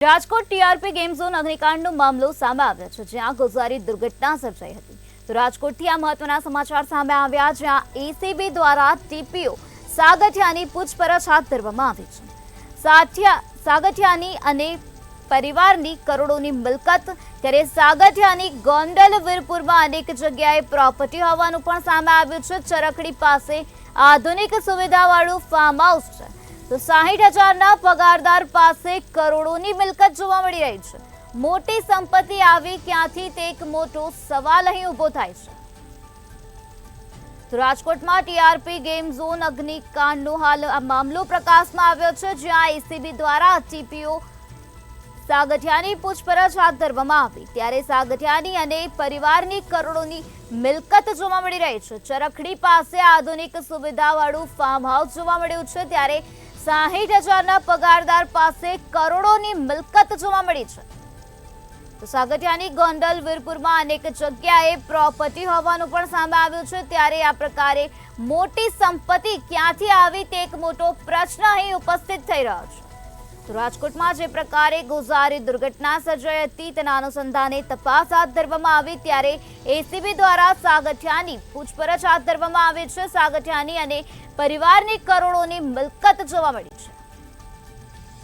Rajkot TRP game zone અગ્નિકાંડનો મામલો સામે આવ્યો છે, જ્યાં ગોઝારી દુર્ઘટના સર્જાઈ હતી। તો રાજકોટથી આ મહત્વના સમાચાર સામે આવ્યા, જ્યાં એસીબી દ્વારા ટીપીઓ સાગઠિયાની પૂછપરછ હાથ ધરવામાં આવી છે। સાગઠિયાની અને પરિવારની કરોડોની મિલકત, ત્યારે સાગઠિયાની ગોંડલ વીરપુરમાં અનેક જગ્યાએ પ્રોપર્ટી હોવાનું પણ સામે આવ્યું છે। ચરખડી પાસે આધુનિક સુવિધાવાળું ફાર્મ હાઉસ છે, તો 60,000ના પગારદાર પાસે કરોડોની મિલકત જોવા મળી રહી છે। મોટી સંપત્તિ આવી ક્યાંથી, તે એક મોટો સવાલ અહીં ઊભો થાય છે। તો રાજકોટમાં ટીઆરપી ગેમ ઝોન અગ્નિકાંડનો હાલ આ મામલો પ્રકાશમાં આવ્યો છે, જ્યાં એસીબી દ્વારા ટીપીઓ સાગઠિયાની પૂછપરછ હાથ ધરવામાં આવી, ત્યારે સાગઠિયાની અને પરિવારની કરોડોની મિલકત જોવા મળી રહી છે। ચરખડી પાસે આધુનિક સુવિધાવાળું ફાર્મ હાઉસ જોવા મળ્યું છે, ત્યારે 60,000ના પગારદાર પાસે કરોડોની મિલકત જોવા મળી છે। તો સાગઠિયાની ગોંડલ વીરપુરમાં અનેક જગ્યાએ પ્રોપર્ટી હોવાનું પણ સામે આવ્યું છે, ત્યારે આ પ્રકારે મોટી સંપત્તિ ક્યાંથી આવી, તે એક મોટો પ્રશ્ન અહીં ઉપસ્થિત થઈ રહ્યો છે। તો રાજકોટમાં જે પ્રકારે ગોઝારી દુર્ઘટના સર્જાઈ હતી, તેના અનુસંધાને તપાસ હાથ ધરવામાં આવી, ત્યારે એસીબી દ્વારા સાગઠિયાની પૂછપરછ હાથ ધરવામાં આવી છે। સાગઠિયાની અને પરિવારની કરોડોની મિલકત જોવા મળી છે।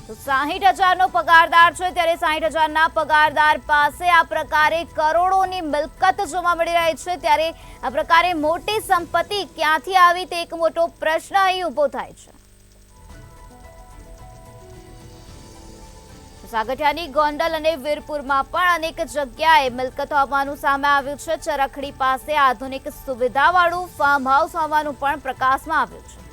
તો 60,000નો પગારદાર છે, ત્યારે 60,000ના પગારદાર પાસે આ પ્રકારે કરોડોની મિલકત જોવા મળી રહી છે, ત્યારે આ પ્રકારે મોટી સંપત્તિ ક્યાંથી આવી, તે એક મોટો પ્રશ્ન અહીં ઊભો થાય છે। સાગઠિયાની ગોંડલ અને વીરપુરમાં પણ અનેક જગ્યાએ મિલકત હોવાનું સામે આવ્યું છે। ચરખડી પાસે આધુનિક સુવિધાવાળું ફાર્મ હાઉસ હોવાનું પણ પ્રકાશમાં આવ્યું છે।